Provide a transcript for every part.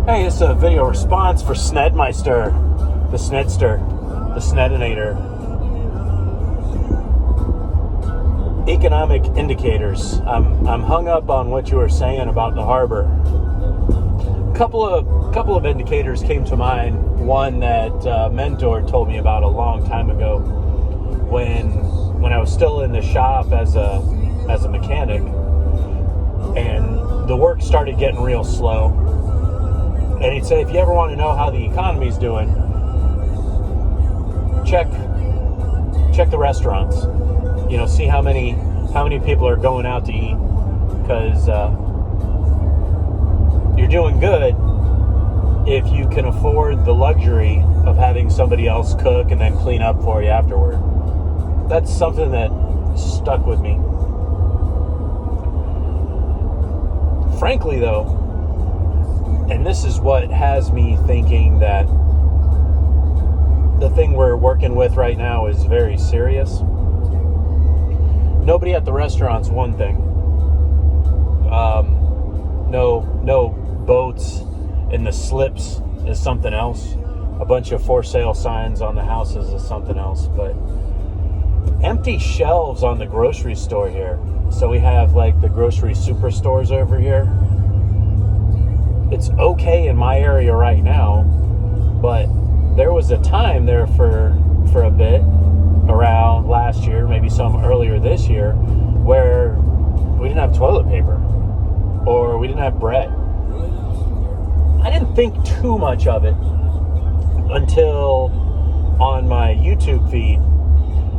Hey, it's a video response for Snedmeister, the Snedster, the Snedinator. Economic indicators. I'm hung up on what you were saying about the harbor. Couple of indicators came to mind. One that a mentor told me about a long time ago, when I was still in the shop as a mechanic, and the work started getting real slow. And he'd say, if you ever want to know how the economy's doing, check the restaurants. You know, see how many people are going out to eat, because you're doing good if you can afford the luxury of having somebody else cook and then clean up for you afterward. That's something that stuck with me. Frankly, though, and this is what has me thinking that the thing we're working with right now is very serious. Nobody at the restaurant's one thing. No boats in the slips is something else. A bunch of for sale signs on the houses is something else. But empty shelves on the grocery store here. So we have like the grocery superstores over here. It's okay in my area right now, but there was a time there for a bit around last year, maybe some earlier this year, where we didn't have toilet paper or we didn't have bread. I didn't think too much of it until on my YouTube feed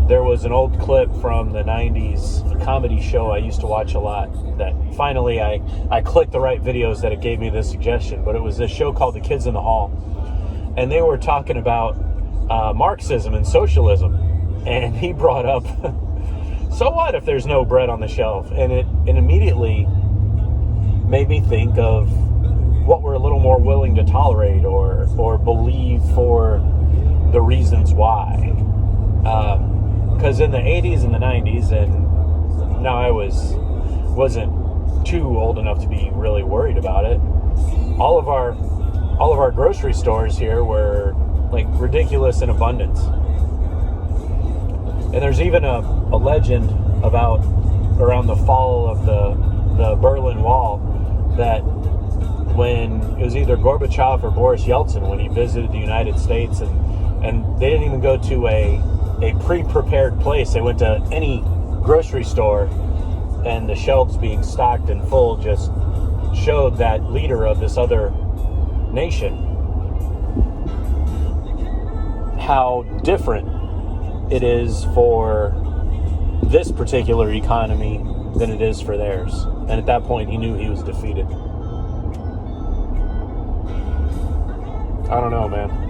there was an old clip from the 90s, a comedy show I used to watch a lot, that finally I clicked the right videos that it gave me this suggestion. But it was this show called The Kids in the Hall. And they were talking about Marxism and socialism. And he brought up, so what if there's no bread on the shelf? And it immediately made me think of what we're a little more willing to tolerate or believe for the reasons why. Because in the 80s and the 90s, and now I wasn't too old enough to be really worried about it, all of our grocery stores here were like ridiculous in abundance. And there's even a legend about around the fall of the Berlin Wall, that when it was either Gorbachev or Boris Yeltsin, when he visited the United States, and they didn't even go to a pre-prepared place. They went to any grocery store, and the shelves being stocked and full just showed that leader of this other nation how different it is for this particular economy than it is for theirs. And at that point, he knew he was defeated. I don't know, man.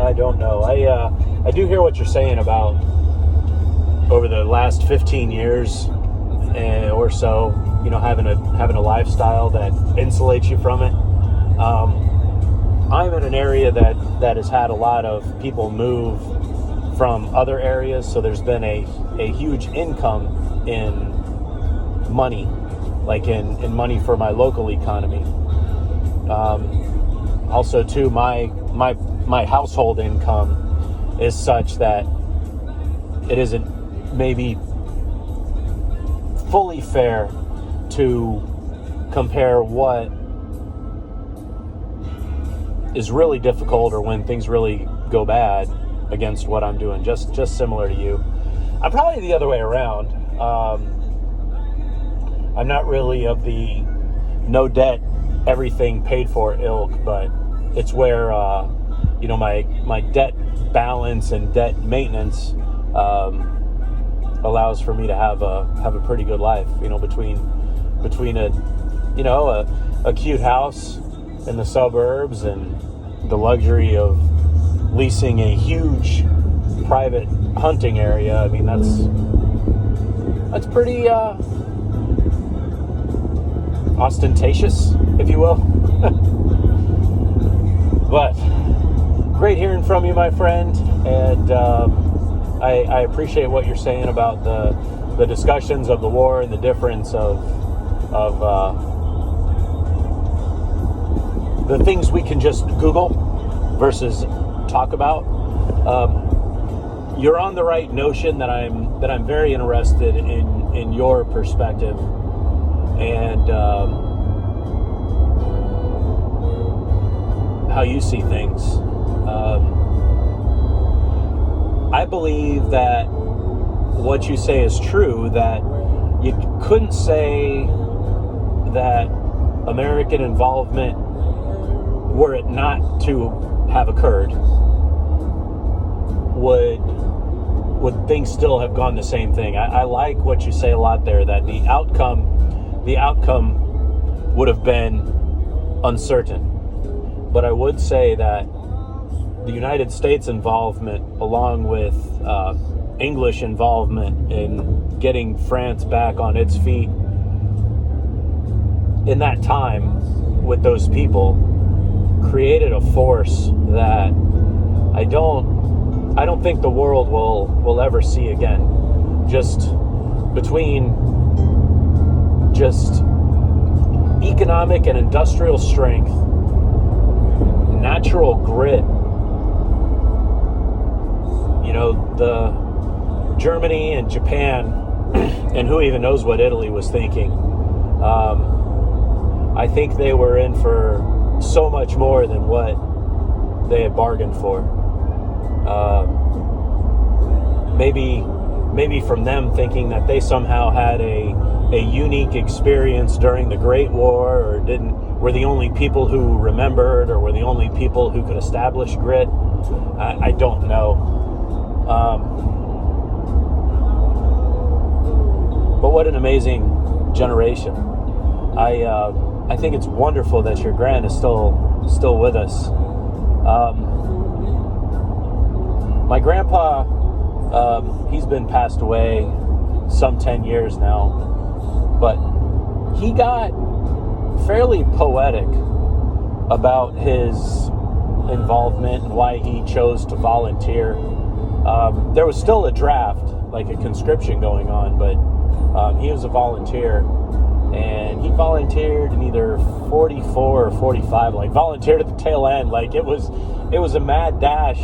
I don't know. I do hear what you're saying about over the last 15 years or so, you know, having a lifestyle that insulates you from it. I'm in an area that has had a lot of people move from other areas, so there's been a huge income in money, like in money for my local economy. Also, too, my household income is such that it isn't maybe fully fair to compare what is really difficult or when things really go bad against what I'm doing, just similar to you. I'm probably the other way around. I'm not really of the no debt, everything paid for ilk, but it's where you know, my debt balance and debt maintenance allows for me to have a pretty good life, you know, between a cute house in the suburbs and the luxury of leasing a huge private hunting area. I mean, that's pretty ostentatious, if you will. But great hearing from you, my friend, and I appreciate what you're saying about the discussions of the war and the difference of the things we can just Google versus talk about. You're on the right notion that I'm very interested in your perspective and how you see things. I believe that what you say is true, that you couldn't say that American involvement, were it not to have occurred, would things still have gone the same thing. I like what you say a lot there, that the outcome would have been uncertain. But I would say that the United States involvement, along with English involvement in getting France back on its feet in that time with those people, created a force that I don't think the world will ever see again. Just between just economic and industrial strength, natural grit. The Germany and Japan, and who even knows what Italy was thinking. I think they were in for so much more than what they had bargained for. Maybe from them thinking that they somehow had a unique experience during the Great War, or were the only people who remembered, or were the only people who could establish grit. I don't know. But what an amazing generation. I think it's wonderful that your grand is still with us. My grandpa, he's been passed away some 10 years now, but he got fairly poetic about his involvement and why he chose to volunteer. There was still a draft, like a conscription going on, but he was a volunteer, and he volunteered in either 44 or 45, like volunteered at the tail end. Like it was a mad dash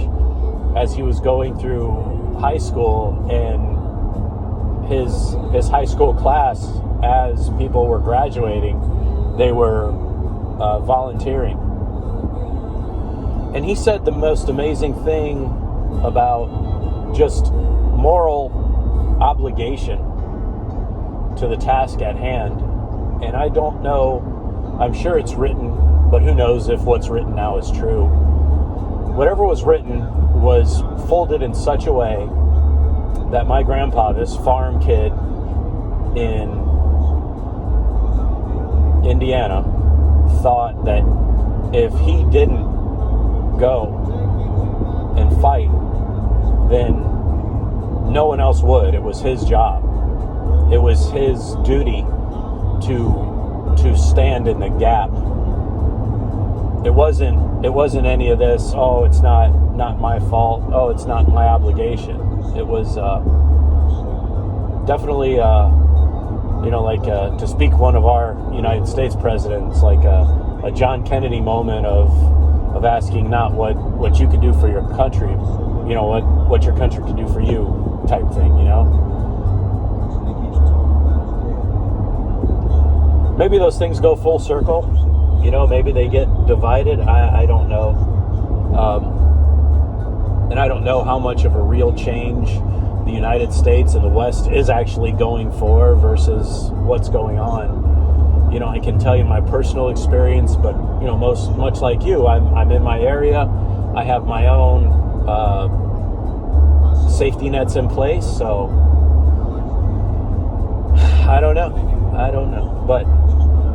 as he was going through high school, and his high school class, as people were graduating, they were volunteering. And he said the most amazing thing about just moral obligation to the task at hand. And I don't know, I'm sure it's written, but who knows if what's written now is true. Whatever was written was folded in such a way that my grandpa, this farm kid in Indiana, thought that if he didn't go and fight, then no one else would. It was his job. It was his duty to stand in the gap. It wasn't any of this, oh, it's not my fault, oh, it's not my obligation. It was definitely to speak one of our United States presidents, like a John Kennedy moment of asking not what you could do for your country, what your country could do for you, type thing. Maybe those things go full circle. Maybe they get divided. I don't know. And I don't know how much of a real change the United States and the West is actually going for versus what's going on. I can tell you my personal experience, but much like you, I'm in my area. I have my own safety nets in place, so I don't know. But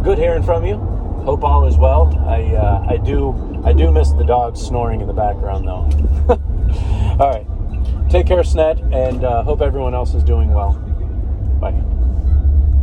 good hearing from you. Hope all is well. I do miss the dogs snoring in the background, though. All right. Take care, Sned, and hope everyone else is doing well. Bye.